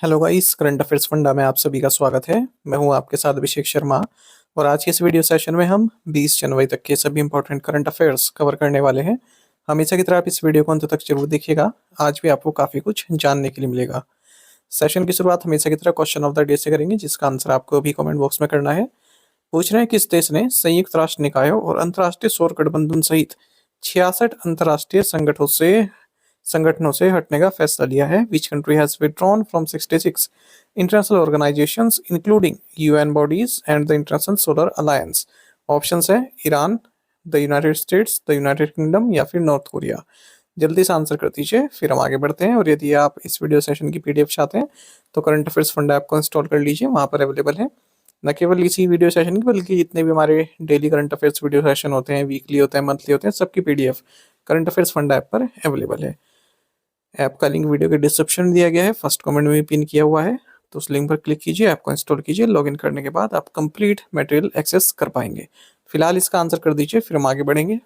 Hello guys, current affairs funda में आप सभी का स्वागत है। मैं हूं आपके साथ अभिषेक शर्मा और आज के इस वीडियो सेशन में हम 20 जनवरी तक के सभी इंपॉर्टेंट करंट अफेयर्स कवर करने वाले हैं। हमेशा की तरह आप इस वीडियो को अंत तक जरूर देखिएगा। आज भी आपको काफ़ी कुछ जानने के लिए मिलेगा। सेशन की शुरुआत हमेशा की तरह क्वेश्चन ऑफ द डे से करेंगे, जिसका आंसर आपको अभी कमेंट बॉक्स में करना है। पूछ रहे हैं किस देश ने संयुक्त राष्ट्र निकायों और अंतर्राष्ट्रीय सौर गठबंधन सहित 66 अंतर्राष्ट्रीय संगठनों से हटने का फैसला लिया है। Which country has withdrawn from 66 international organisations including UN bodies and the international solar alliance. Options है Iran, the United States, the United Kingdom या फिर नॉर्थ कोरिया। जल्दी से आंसर कर दीजिए, फिर हम आगे बढ़ते हैं। और यदि आप इस वीडियो सेशन की पीडीएफ चाहते हैं तो करंट अफेयर्स फंड ऐप को इंस्टॉल कर लीजिए, वहाँ पर अवेलेबल है। न केवल इसी वीडियो सेशन की बल्कि जितने भी हमारे daily current affairs video session होते हैं, वीकली होते हैं, मंथली होते हैं, सबकी PDF current affairs fund app पर अवेलेबल है। ऐप का लिंक वीडियो के डिस्क्रिप्शन में दिया गया है, फर्स्ट कमेंट में भी पिन किया हुआ है। तो उस लिंक पर क्लिक कीजिए, ऐप को इंस्टॉल कीजिए। लॉगिन करने के बाद आप कंप्लीट मटेरियल एक्सेस कर पाएंगे। फिलहाल इसका आंसर कर दीजिए, फिर हम आगे बढ़ेंगे।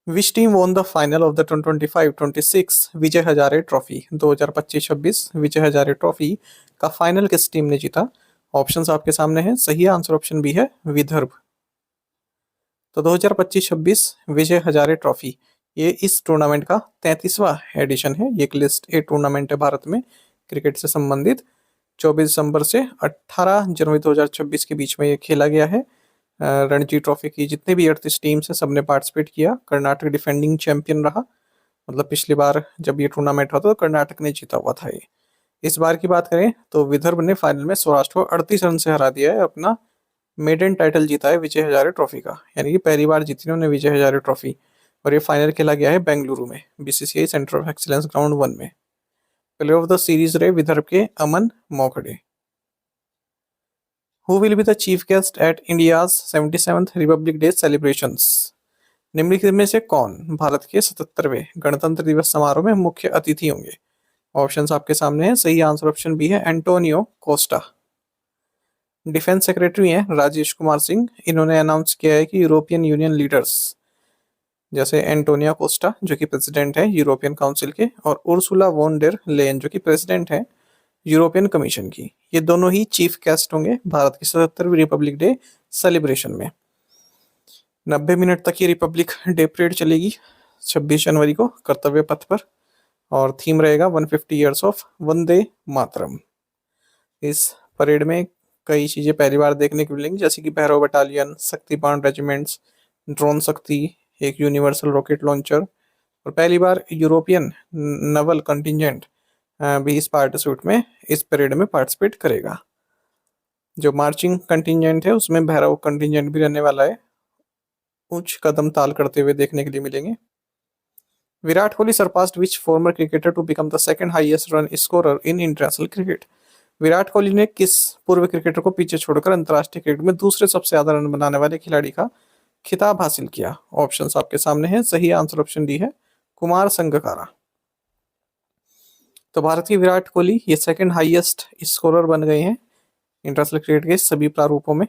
Which team won the final of the 2025-26 Vijay Hazare trophy? 2025-26 Vijay Hazare trophy का फाइनल किस टीम ने जीता? ऑप्शंस आपके सामने हैं। सही आंसर ऑप्शन बी है, विदर्भ। तो 2025-26 विजय हजारे ट्रॉफी ये इस टूर्नामेंट का 33वां एडिशन है। ये एक लिस्ट ए टूर्नामेंट है भारत में क्रिकेट से संबंधित। 24 दिसंबर से 18 जनवरी 2026 के बीच में ये खेला गया है। रणजी ट्रॉफी की जितने भी 38 टीम्स हैं सबने पार्टिसिपेट किया। कर्नाटक डिफेंडिंग चैंपियन रहा, मतलब पिछली बार जब ये टूर्नामेंट हुआ था तो कर्नाटक ने जीता हुआ था ये। इस बार की बात करें तो विदर्भ ने फाइनल में सौराष्ट्र को 38 रन से हरा दिया है। अपना मेडन टाइटल जीता है विजय हजारे ट्रॉफी का, यानी कि पहली बार जीती उन्होंने विजय हजारे ट्रॉफी। और ये फाइनल खेला गया है बेंगलुरु में, BCCI centre of excellence ground 1 में। प्लेयर ऑफ द सीरीज रहे विदर्भ के Aman Mokhade. Who will be the chief guest at India's 77th republic day celebrations? निम्नलिखित में से कौन भारत के 77वें गणतंत्र दिवस समारोह में मुख्य अतिथि होंगे? ऑप्शंस आपके सामने हैं। सही आंसर ऑप्शन बी है, एंटोनियो कोस्टा। डिफेंस सेक्रेटरी हैं राजेश कुमार सिंह। इन्होंने अनाउंस किया है कि यूरोपियन यूनियन लीडर्स जैसे एंटोनियो कोस्टा जो कि प्रेसिडेंट है यूरोपियन काउंसिल के, और उर्सुला वॉन डेर लेयन जो कि प्रेसिडेंट है यूरोपियन कमीशन की, ये दोनों ही चीफ गेस्ट होंगे भारत की 77वीं रिपब्लिक डे सेलिब्रेशन में। 90 मिनट तक ये रिपब्लिक डे परेड चलेगी 26 जनवरी को कर्तव्य पथ पर, और थीम रहेगा 150 ईयर्स ऑफ वंदे मातरम। इस परेड में कई चीज़ें पहली बार देखने को मिलेंगी, जैसे कि भैरव बटालियन, शक्ति बाण रेजिमेंट्स, ड्रोन शक्ति, एक यूनिवर्सल रॉकेट लॉन्चर, और पहली बार यूरोपियन नवल कंटिजेंट भी इस पार्टिसिपेट में इस परेड में पार्टिसिपेट करेगा। जो मार्चिंग कंटिजेंट है उसमें भैरव कंटिजेंट भी रहने वाला है। उच्च कदम ताल करते हुए देखने के लिए मिलेंगे। Virat Kohli surpassed which former cricketer to become the second highest run scorer in international cricket? Virat Kohli ने किस पूर्व क्रिकेटर को पीछे छोड़कर अंतर्राष्ट्रीय क्रिकेट में दूसरे सबसे ज्यादा रन बनाने वाले खिलाड़ी का खिताब हासिल किया? ऑप्शंस आपके सामने हैं। सही आंसर ऑप्शन डी है, कुमार संगकारा। तो भारत की विराट कोहली ये सेकंड हाईएस्ट स्कोरर बन गए हैं इंटरनेशनल क्रिकेट के सभी प्रारूपों में।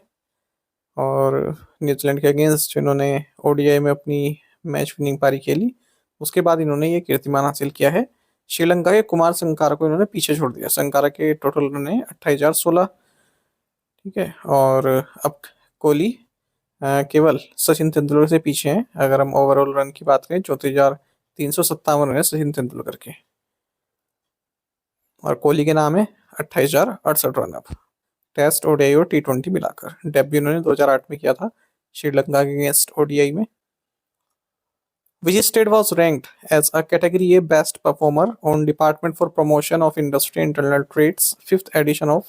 और न्यूजीलैंड के अगेंस्ट इन्होंने ओडीआई में अपनी मैच विनिंग पारी खेली, उसके बाद इन्होंने ये कीर्तिमान हासिल किया है। श्रीलंका के कुमार संगकारा को इन्होंने पीछे छोड़ दिया। संगकारा के टोटल रन है 28,016, ठीक है। और अब कोहली केवल सचिन तेंदुलकर से पीछे हैं। अगर हम ओवरऑल रन की बात करें 34,357 रन है सचिन तेंदुलकर के, और कोहली के नाम है 28,068 रन। अब टेस्ट, ओडीआई और टी20 मिलाकर डेब्यू इन्होंने 2008 में किया था श्रीलंका के अगेंस्ट ओडीआई में। Which state was ranked as a Category A Best Performer on Department for Promotion of Industry and Internal Trade's 5th edition of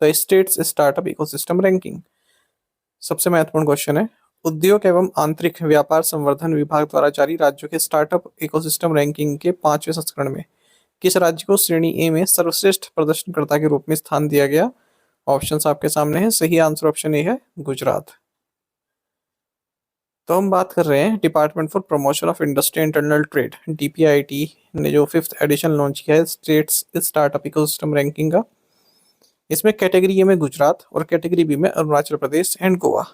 the State's Startup Ecosystem Ranking? सबसे महत्वपूर्ण क्वेश्चन है, उद्योग एवं आंतरिक व्यापार संवर्धन विभाग द्वारा जारी राज्यों के स्टार्टअप इकोसिस्टम रैंकिंग के 5वें संस्करण में किस राज्य को श्रेणी ए में सर्वश्रेष्ठ प्रदर्शनकर्ता के रूप में स्थान दिया गया? ऑप्शंस आपके सामने हैं। सही आंसर ऑप्शन ए है, गुजरात। तो हम बात कर रहे हैं department for promotion of industry internal trade DPIT ने जो 5th एडिशन लॉन्च किया है स्टेट्स स्टार्टअप इकोसिस्टम रैंकिंग का। इसमें कैटेगरी ए में गुजरात और कैटेगरी बी में अरुणाचल प्रदेश एंड गोवा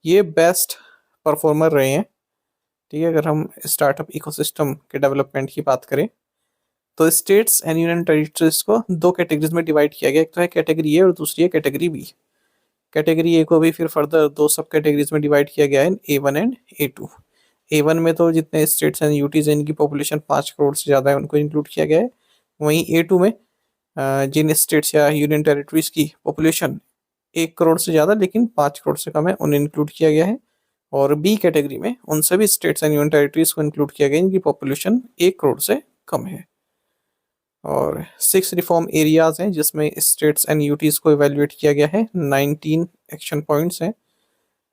ये बेस्ट परफॉर्मर रहे हैं। ठीक है, अगर हम स्टार्टअप इकोसिस्टम के डेवलपमेंट की बात करें तो स्टेट्स एंड यूनियन टेरिटरीज को दो कैटेगरीज में डिवाइड किया गया, एक तो है कैटेगरी ए और दूसरी है कैटेगरी बी। कैटेगरी ए को भी फिर फर्दर दो सब कैटेगरीज में डिवाइड किया गया है, A1 एंड A2। A1 में तो जितने स्टेट्स एंड यूटीज हैं इनकी पॉपुलेशन 5 करोड़ से ज़्यादा है उनको इंक्लूड किया गया है। वहीं A2 में जिन स्टेट्स या यूनियन टेरिटरीज की पॉपुलेशन 1 करोड़ से ज़्यादा लेकिन 5 करोड़ से कम है उन्हें इंक्लूड किया गया है। और बी कैटेगरी में उन सभी स्टेट्स एंड यूनियन टेरिटरीज को इंक्लूड किया गया इनकी पॉपुलेशन 1 करोड़ से कम है। और 6 रिफॉर्म एरियाज हैं जिसमें स्टेट्स एंड यूटीज को इवेल्युएट किया गया है। 19 एक्शन पॉइंट्स हैं।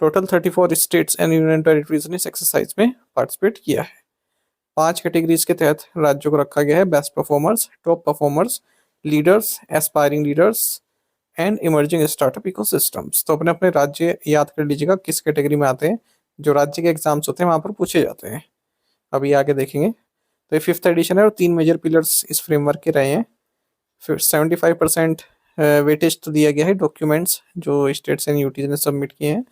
Total 34 states and union territories ने इस एक्सरसाइज में पार्टिसिपेट किया है। 5 कैटेगरीज के तहत राज्यों को रखा गया है, best performers, top performers, leaders, aspiring leaders and emerging startup ecosystems. तो अपने अपने राज्य याद कर लीजिएगा किस कैटेगरी में आते हैं। जो राज्य के एग्जाम्स होते हैं वहाँ पर पूछे जाते हैं, अभी आगे देखेंगे। तो ये 5th एडिशन है और 3 मेजर पिलर्स इस फ्रेमवर्क के रहे हैं। फिर 75% वेटेज तो दिया गया है डॉक्यूमेंट्स जो स्टेट्स एंड यूटीज ने सबमिट किए हैं।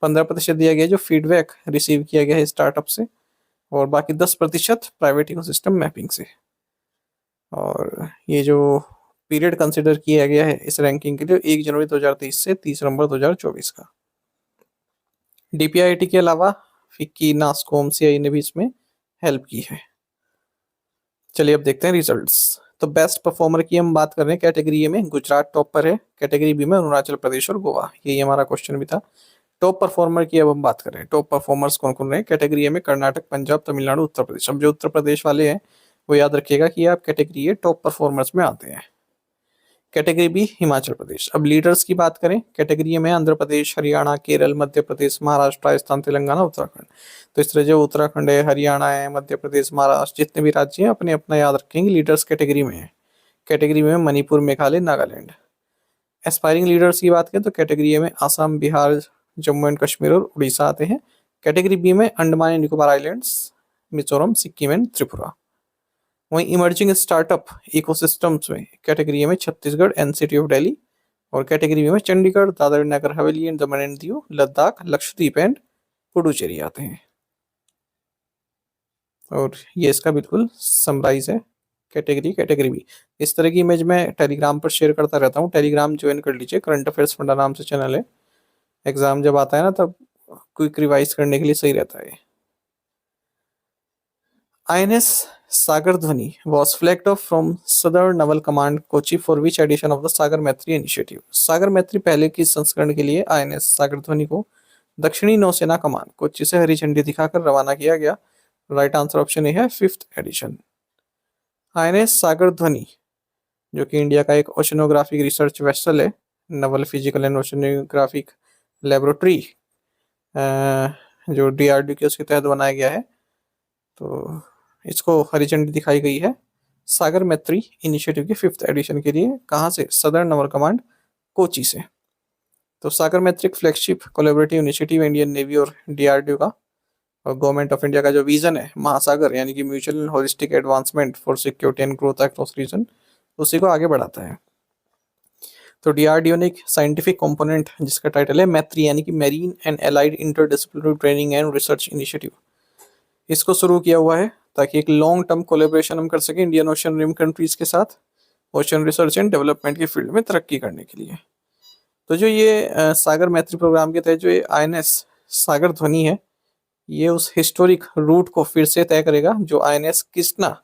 15% दिया गया है जो फीडबैक रिसीव किया गया है स्टार्टअप से, और बाकी 10% प्राइवेट इकोसिस्टम मैपिंग से। और ये जो पीरियड कंसिडर किया गया है इस रैंकिंग के लिए 1 जनवरी 2023 से 30 नवंबर 2024 का। DPIIT के अलावा फिक्की, नास्कॉम, CI ने भी इसमें हेल्प की है। चलिए अब देखते हैं रिजल्ट्स। तो बेस्ट परफॉर्मर की हम बात कर रहे हैं। कैटेगरी ए में गुजरात टॉप पर है, कैटेगरी बी में अरुणाचल प्रदेश और गोवा, यही हमारा क्वेश्चन भी था। टॉप परफॉर्मर की अब हम बात कर रहे हैं। टॉप परफॉर्मर्स कौन कौन रहे हैं कैटेगरी ए में? कर्नाटक, पंजाब, तमिलनाडु, उत्तर प्रदेश। अब जो उत्तर प्रदेश वाले हैं वो याद रखिएगा कि आप कैटेगरी ए टॉप परफॉर्मर्स में आते हैं। Category B Himachal Pradesh. अब लीडर्स की बात करें कैटेगरी में आंध्र प्रदेश, हरियाणा, केरल, मध्य प्रदेश, महाराष्ट्र, राजस्थान, तेलंगाना, उत्तराखंड। तो इस तरह जो उत्तराखंड है, हरियाणा है, मध्य प्रदेश, महाराष्ट्र, जितने भी राज्य हैं अपने अपना याद रखेंगे लीडर्स कैटेगरी में है। कैटेगरी में मणिपुर, मेघालय, नागालैंड। एस्पायरिंग लीडर्स की बात करें तो कैटेगरी में आसाम, बिहार, जम्मू एंड कश्मीर और उड़ीसा आते हैं। कैटेगरी बी में Andaman and Nicobar islands, Mizoram, Sikkim and Tripura. वहीं इमर्जिंग स्टार्टअप इकोसिस्टम्स में कैटेगरी में छत्तीसगढ़, एनसीटी ऑफ दिल्ली। और कैटेगरी में Chandigarh, Dadar Nagar Haveli and Daman and Diu, Ladakh, Lakshadweep and Puducherry आते हैं। और ये इसका बिल्कुल समराइज है कैटेगरी बी। इस तरह की इमेज मैं टेलीग्राम पर शेयर करता रहता हूँ, टेलीग्राम ज्वाइन कर लीजिए। करंट अफेयर्स फंडा नाम से चैनल है। एग्जाम जब आता है ना तब क्विक रिवाइज करने के लिए सही रहता है। INS सागर ध्वनि was flagged off from Southern Naval Command Kochi for which edition of the सागर मैत्री initiative? सागर मैत्री पहले की संस्करण के लिए INS सागर ध्वनि को दक्षिणी नौसेना कमान कोच्चि से हरी झंडी दिखाकर रवाना किया गया। राइट आंसर ऑप्शन ए है 5th एडिशन। INS सागर ध्वनि जो कि इंडिया का एक ओशनोग्राफिक रिसर्च वेसल है, Naval physical and oceanographic laboratory जो DRDO के उसके तहत बनाया गया है। तो इसको हरी झंडी दिखाई गई है सागर मैत्री इनिशिएटिव की 5th एडिशन के लिए। कहाँ से? सदर्न नवल कमांड कोची से। तो सागर मैत्री एक flagship collaborative initiative Indian navy और DRDO का, और गवर्नमेंट ऑफ इंडिया का जो विजन है महासागर यानी कि mutual and holistic advancement for security and growth across region, उसी को आगे बढ़ाता है। तो DRDO ने एक साइंटिफिक कंपोनेंट जिसका टाइटल है मैत्री यानी कि marine and allied interdisciplinary training and research initiative, इसको शुरू किया हुआ है ताकि एक लॉन्ग टर्म कोलेब्रेशन हम कर सकें इंडियन ओशन रिम कंट्रीज के साथ ओशन रिसर्च एंड डेवलपमेंट के फील्ड में तरक्की करने के लिए। तो जो ये सागर मैत्री प्रोग्राम के तहत जो ये INS सागर ध्वनि है ये उस हिस्टोरिक रूट को फिर से तय करेगा जो INS किस्टना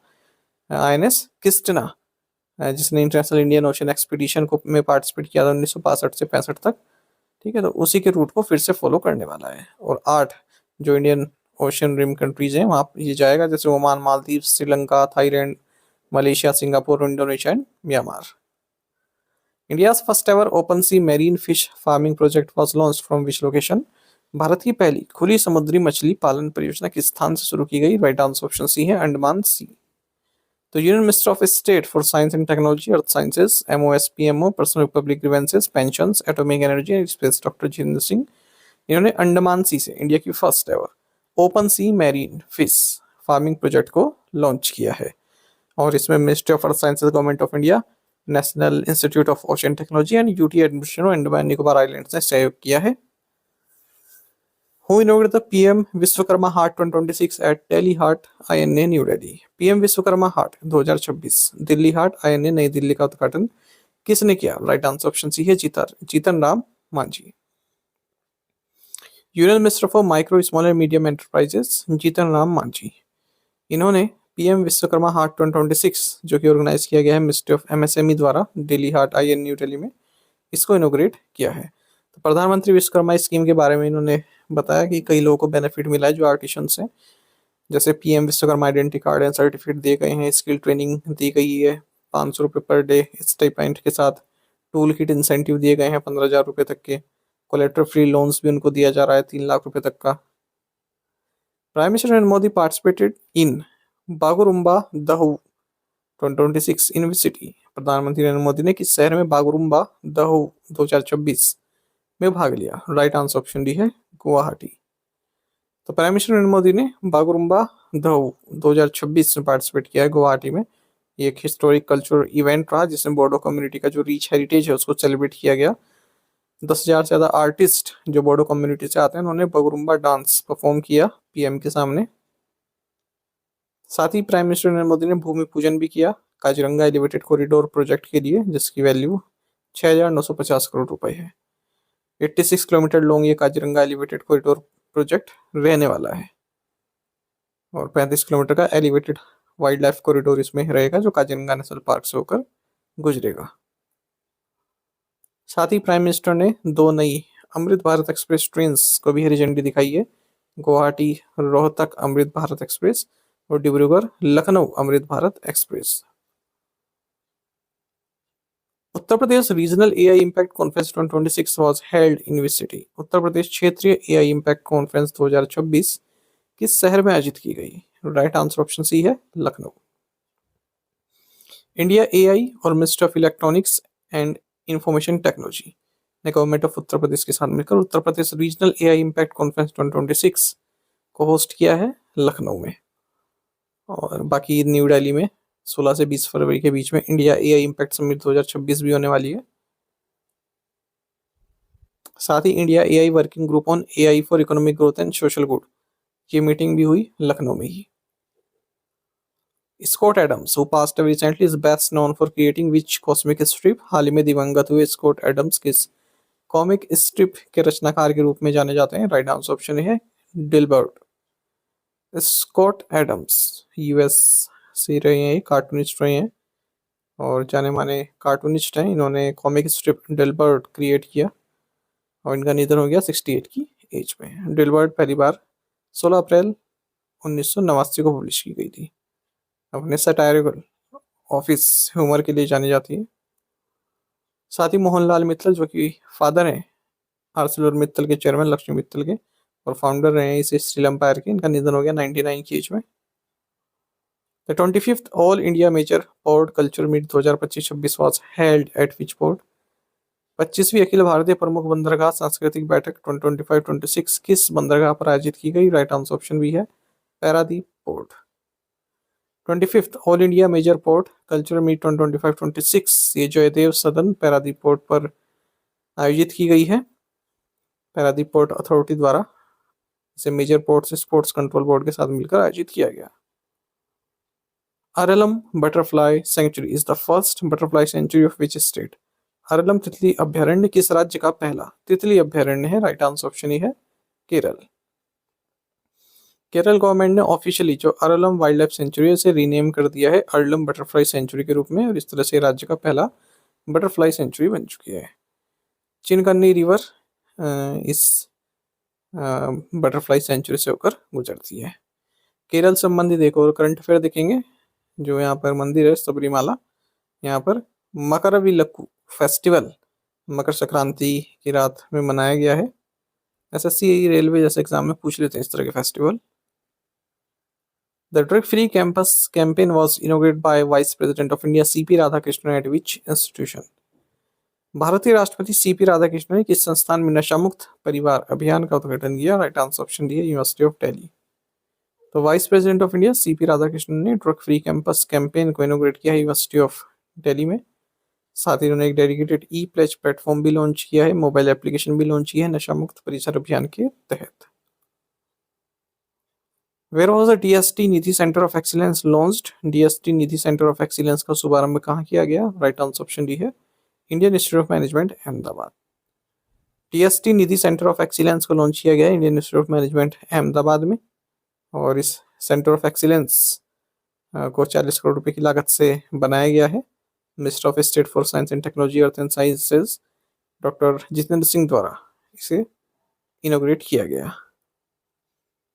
जिसने इंटरनेशनल इंडियन ओशन एक्सपीडिशन को में पार्टिसिपेट किया था 1965 से 65 तक। ठीक है, तो उसी के रूट को फिर से फॉलो करने वाला है। और 8 जो इंडियन ओशन रिम कंट्रीज हैं वहाँ ये जाएगा, जैसे Oman, Maldives, Sri Lanka, Thailand, Malaysia, Singapore, Indonesia and Myanmar. India's first ever open sea marine fish farming project was launched from which location? Bharat की पहली खुली समुद्री मछली पालन परियोजना किस स्थान से शुरू की गई? राइट आंसर ऑप्शन सी है अंडमान सी। तो union minister of state for science and technology, earth sciences, MOSPMO, personnel public grievances, pensions, atomic energy and space, doctor Jitendra Singh, इन्होंने अंडमान सी से इंडिया की first ever open sea marine fish farming project को launch किया है। और इसमें ministry of earth sciences, government of India, national institute of ocean technology and UT administration Andaman Nicobar islands ने सहयोग किया है। Who inaugurated the PM Vishwakarma Haat 2026 at Delhi Haat INA New Delhi? PM Vishwakarma Haat 2026 Delhi Haat INA नई दिल्ली का उद्घाटन किसने किया? Right answer option C है Jitan Ram Manjhi. Union minister for micro small and medium enterprises Jitan Ram Manjhi, इन्होंने पीएम विश्वकर्मा हाट 2026 जो कि ऑर्गेनाइज किया गया है मिनिस्ट्री ऑफ एमएसएमई द्वारा दिल्ली हाट INA न्यू दिल्ली में, इसको इनोग्रेट किया है। तो प्रधानमंत्री विश्वकर्मा स्कीम के बारे में इन्होंने बताया कि कई लोगों को बेनिफिट मिला है जो आर्टिशंस हैं, जैसे PM Vishwakarma identity card and certificate दिए गए हैं, स्किल ट्रेनिंग दी गई है 500 रुपये पर डे स्टाइपेंड के साथ, टूल किट इंसेंटिव दिए गए हैं 15,000 रुपये तक के, कोलेट्रल फ्री लोन्स भी उनको दिया जा रहा है 3 लाख रुपये तक का। Prime minister Narendra Modi participated in Bagurumba Dwhou 2026 in which city? प्रधानमंत्री नरेंद्र मोदी ने किस शहर में बागुरुम्बा दहू 2026 में भाग लिया? राइट आंसर ऑप्शन डी है गुवाहाटी। तो प्राइम मिनिस्टर नरेंद्र मोदी ने बागुरुम्बा दहू 2026 में पार्टिसिपेट किया है गुवाहाटी में। ये एक हिस्टोरिक कल्चरल इवेंट रहा जिसमें बोडो कम्युनिटी का जो रिच हेरिटेज है उसको सेलिब्रेट किया गया। 10,000 से ज़्यादा आर्टिस्ट जो बोडो कम्युनिटी से आते हैं उन्होंने बागुरुम्बा डांस परफॉर्म किया पीएम के सामने। साथ ही प्राइम मिनिस्टर नरेंद्र मोदी ने भूमि पूजन भी किया काजीरंगा एलिवेटेड कॉरिडोर प्रोजेक्ट के लिए, जिसकी वैल्यू 6,950 करोड़ रुपए है। 86 किलोमीटर लॉन्ग ये काजीरंगा एलिवेटेड कॉरिडोर प्रोजेक्ट रहने वाला है और 35 किलोमीटर का एलिवेटेड वाइल्ड लाइफ कॉरिडोर इसमें रहेगा जो काजीरंगा नेशनल पार्क से होकर गुजरेगा। साथ ही प्राइम मिनिस्टर ने 2 नई अमृत भारत एक्सप्रेस ट्रेन को भी हरी झंडी दिखाई है, गुवाहाटी रोहतक अमृत भारत एक्सप्रेस और Dibrugarh Lucknow Amrit Bharat express. Uttar Pradesh regional AI impact conference 2026 was held in which city? Uttar Pradesh क्षेत्रीय एआई इम्पैक्ट कॉन्फ्रेंस 2026 किस शहर में आयोजित की गई? राइट आंसर ऑप्शन सी है लखनऊ। इंडिया एआई और ministry of electronics and information technology ने गवर्नमेंट ऑफ उत्तर प्रदेश के साथ मिलकर उत्तर Pradesh regional AI impact conference 2026 को होस्ट किया है लखनऊ में, और बाकी न्यू दिल्ली में 16 से 20 फरवरी के बीच में इंडिया एआई इम्पैक्ट समिट 2026 भी होने वाली है। साथ ही India AI working group on AI for economic growth and social good की मीटिंग भी हुई लखनऊ में ही। Scott Adams who passed away recently is best known for creating which comic strip? हाल ही में दिवंगत हुए स्कॉट एडम्स किस कॉमिक स्ट्रिप के रचनाकार के रूप में जाने जाते हैं? राइट आंसर ऑप्शन है डिल्बर्ट। स्कॉट एडम्स यूएस से रहे हैं, कार्टूनिस्ट रहे हैं और जाने माने कार्टूनिस्ट हैं। इन्होंने कॉमिक स्ट्रिप डिल्बर्ट क्रिएट किया और इनका निधन हो गया 68 की एज में। डिल्बर्ट पहली बार 16 अप्रैल 1989 को पब्लिश की गई थी। अपने सटायरिकल ऑफिस ह्यूमर के लिए जानी जाती है। साथ ही मोहनलाल मित्तल जो कि फादर हैं आर्सेलर मित्तल के, चेयरमैन लक्ष्मी मित्तल के और फाउंडर रहे हैं इस स्टील एम्पायर के, इनका निधन हो गया 99 की एज में। The 25th all India major port culture meet 2025-26 was held at which port? 25वीं अखिल भारतीय प्रमुख बंदरगाह सांस्कृतिक बैठक 2025-26 किस बंदरगाह पर आयोजित की गई? राइट आंसर ऑप्शन भी है Paradip port. 25th all India major port cultural meet 2025-26 ये जयदेव सदन पैरादीप पोर्ट पर आयोजित की गई है पैरादीप पोर्ट अथॉरिटी द्वारा। इसे major port sports control board के साथ मिलकर आयोजित किया गया। Aralam butterfly sanctuary is the first butterfly sanctuary of which state? Aralam तितली अभ्यारण्य किस राज्य का पहला तितली अभ्यारण्य है? राइट आंसर ऑप्शन है केरल। केरल गवर्नमेंट ने ऑफिशियली जो अरलम वाइल्ड लाइफ सेंचुरी से रीनेम कर दिया है अरलम बटरफ्लाई सेंचुरी के रूप में, और इस तरह से राज्य का पहला बटरफ्लाई सेंचुरी बन चुकी है। चिनकन्नी रिवर इस बटरफ्लाई सेंचुरी से होकर गुजरती है। केरल संबंधित एक और करंट अफेयर देखेंगे। जो यहाँ पर मंदिर है सबरीमाला, यहाँ पर मकरविलक्कू फेस्टिवल मकर संक्रांति की रात में मनाया गया है। एसएससी रेलवे जैसे एग्जाम में पूछ लेते हैं इस तरह के festival. The Drug Free Campus campaign was inaugurated by Vice President of India CP Radhakrishnan at which institution? भारतीय राष्ट्रपति सीपी राधाकृष्णन ने किस संस्थान में नशा मुक्त परिवार अभियान का उद्घाटन किया? राइट आंसर ऑप्शन डी है यूनिवर्सिटी ऑफ दिल्ली। तो vice president of India CP Radhakrishnan ने ड्रग फ्री कैंपस कैंपेन को इनोग्रेट किया है यूनिवर्सिटी ऑफ दिल्ली में। साथ ही उन्होंने एक डेडिकेटेड ई प्लेज प्लेटफॉर्म भी लॉन्च किया है, मोबाइल एप्लीकेशन भी लॉन्च किया है नशा मुक्त परिसर अभियान के तहत। Where was the DST Nidhi centre of excellence launched? DST Nidhi centre of excellence का शुभारंभ कहाँ किया गया? राइट आंसर ऑप्शन डी है Indian Institute of Management Ahmedabad. DST Nidhi centre of excellence को लॉन्च किया गया है Indian Institute of Management Ahmedabad में, और इस सेंटर ऑफ एक्सीलेंस को 40 करोड़ रुपए की लागत से बनाया गया है। Minister of state for science and technology earth and sciences doctor Jitendra Singh द्वारा इसे इनोग्रेट किया गया।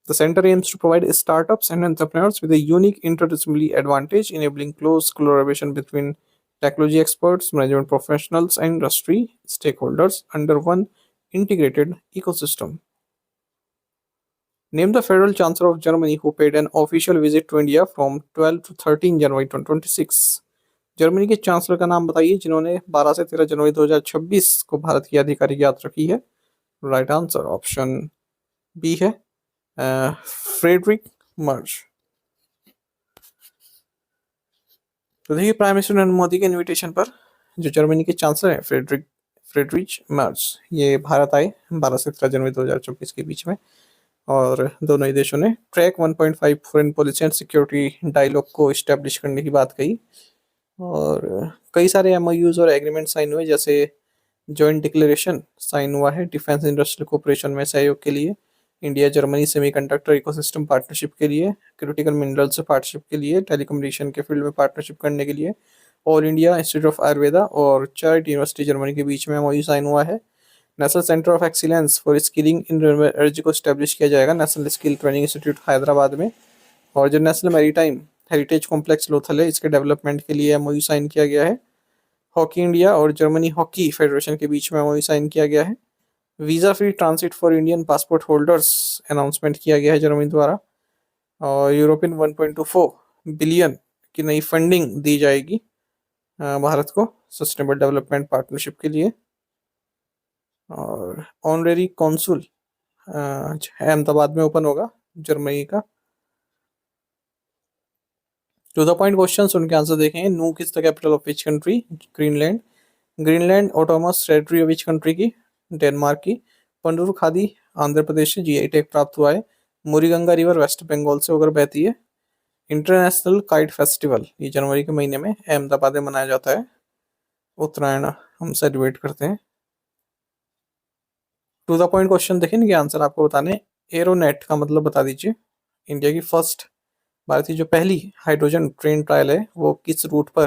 The center aims to provide startups and entrepreneurs with a unique interdisciplinary advantage, enabling close collaboration between technology experts, management professionals, and industry stakeholders under one integrated ecosystem. Name the Federal Chancellor of Germany who paid an official visit to India from 12 to 13 January 2026. Germany के chancellor का नाम बताइए जिन्होंने 12 से 13 जनवरी 2026 को भारत की आधिकारिक यात्रा की है। राइट आंसर ऑप्शन बी है फ्रेडरिक मर्ज। तो देखिए प्राइम मिनिस्टर नरेंद्र मोदी के इनविटेशन पर जो जर्मनी के चांसलर हैं फ्रेडरिच मर्ज, ये भारत आए 12 से 13 जनवरी 2024 के बीच में, और दोनों ही देशों ने track 1.5 foreign policy and security dialogue को इस्टेब्लिश करने की बात कही, और कई सारे एमओयूज और एग्रीमेंट साइन हुए, जैसे जॉइंट डिक्लेरेशन साइन हुआ है डिफेंस इंडस्ट्रियल कोऑपरेशन में सहयोग के लिए, India Germany semiconductor ecosystem partnership के लिए, क्रिटिकल मिनरल्स पार्टनरशिप के लिए, टेलीकम्युनिकेशन के फील्ड में पार्टनरशिप करने के लिए, all India institute of Ayurveda और चार्ट यूनिवर्सिटी जर्मनी के बीच में एमओयू साइन हुआ है। National centre of excellence for skilling in energy को स्टैब्लिश किया जाएगा national skill training institute Hyderabad में, और जो national maritime heritage complex Lothal है इसके डेवलपमेंट के लिए एमओयू साइन किया गया है। हॉकी इंडिया और जर्मनी हॉकी फेडरेशन के बीच में एमओयू साइन किया गया है। Visa free transit for Indian passport holders announcement किया गया है जर्मनी द्वारा, और यूरोपियन 1.24 बिलियन की नई फंडिंग दी जाएगी भारत को सस्टेनेबल डेवलपमेंट पार्टनरशिप के लिए, और ऑनरेरी कॉन्सुल अहमदाबाद में ओपन होगा जर्मनी का। टू द पॉइंट क्वेश्चन उनके आंसर देखें। Nook is the capital of which country? Greenland. Greenland autonomous territory of which country की? डेनमार्क की। पंडुर खादी आंध्र प्रदेश से जीआई टैग प्राप्त हुआ है। मुरीगंगा रिवर वेस्ट बंगाल से होकर बहती है। इंटरनेशनल काइट फेस्टिवल ये जनवरी के महीने में अहमदाबाद में मनाया जाता है। उत्तरायण हम सेलिब्रेट करते हैं। टू द पॉइंट क्वेश्चन देखें, इनके आंसर आपको बताने। एरोनेट का मतलब बता दीजिए। इंडिया की फर्स्ट भारत की जो पहली हाइड्रोजन ट्रेन ट्रायल है वो किस रूट पर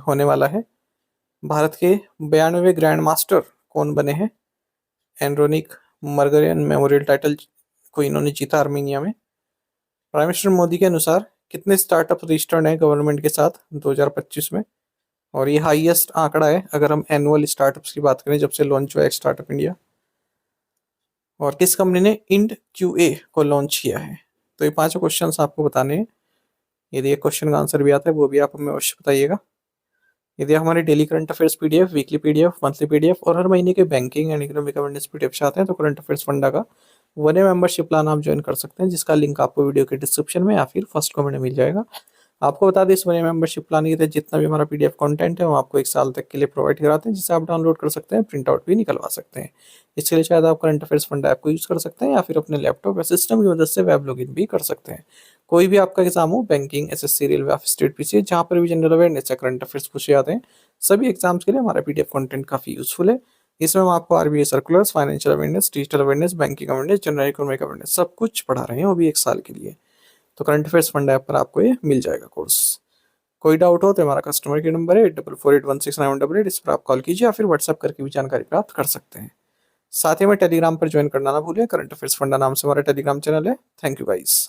होने वाला है? भारत के 92वें ग्रैंड मास्टर कौन बने हैं? एंड्रोनिक मर्गरियन मेमोरियल टाइटल को इन्होंने जीता आर्मीनिया में। प्राइम मिनिस्टर मोदी के अनुसार कितने स्टार्टअप रजिस्टर्ड हैं गवर्नमेंट के साथ 2025 में? और ये हाईएस्ट आंकड़ा है अगर हम एनुअल स्टार्टअप्स की बात करें जब से लॉन्च हुआ है स्टार्टअप इंडिया। और किस कंपनी ने इंड क्यूए को लॉन्च किया है? तो ये पांचों क्वेश्चंस आपको बताने हैं। यदि एक क्वेश्चन का आंसर भी आता है वो भी आप हमें अवश्य बताइएगा। यदि आप हमारे daily current affairs PDF, weekly PDF, monthly PDF और हर महीने के banking and economic awareness PDF चाहते हैं तो करंट अफेयर्स फंडा का 1 year मेंबरशिप प्लान आप ज्वाइन कर सकते हैं, जिसका लिंक आपको वीडियो के डिस्क्रिप्शन में या फिर फर्स्ट कमेंट में मिल जाएगा। आपको बता दें इस 1 year मेंबरशिप प्लान के तहत जितना भी हमारा पीडीएफ कंटेंट है वो आपको 1 साल तक के लिए प्रोवाइड कराते हैं, जिसे आप डाउनलोड कर सकते हैं, प्रिंट आउट भी निकलवा सकते हैं। इसके लिए शायद आप करंट अफेयर्स फंड ऐप को यूज़ कर सकते हैं या फिर अपने लैपटॉप या सिस्टम की मदद से वेब लॉगिन भी कर सकते हैं। कोई भी आपका एग्जाम हो, banking, SSC, railway, state PC, जहाँ पर भी जनरल अवेयरनेस या करंट अफेयर्स पूछे जाते हैं, सभी एग्जाम्स के लिए हमारा पीडीएफ कंटेंट काफ़ी यूजफुल है। इसमें हम आपको RBI circulars, financial awareness, digital awareness, banking awareness, general economic awareness सब कुछ पढ़ा रहे हैं, वो भी 1 साल के लिए। तो करंट अफेयर्स फंड ऐप पर आपको ये मिल जाएगा कोर्स। कोई डाउट हो तो हमारा कस्टमर केयर नंबर है 8448169188, इस पर आप कॉल कीजिए या फिर व्हाट्सएप करके भी जानकारी प्राप्त कर सकते हैं। साथ ही में टेलीग्राम पर ज्वाइन करना ना भूलें, करंट अफेयर्स फंडा नाम से हमारा टेलीग्राम चैनल है। Thank you guys.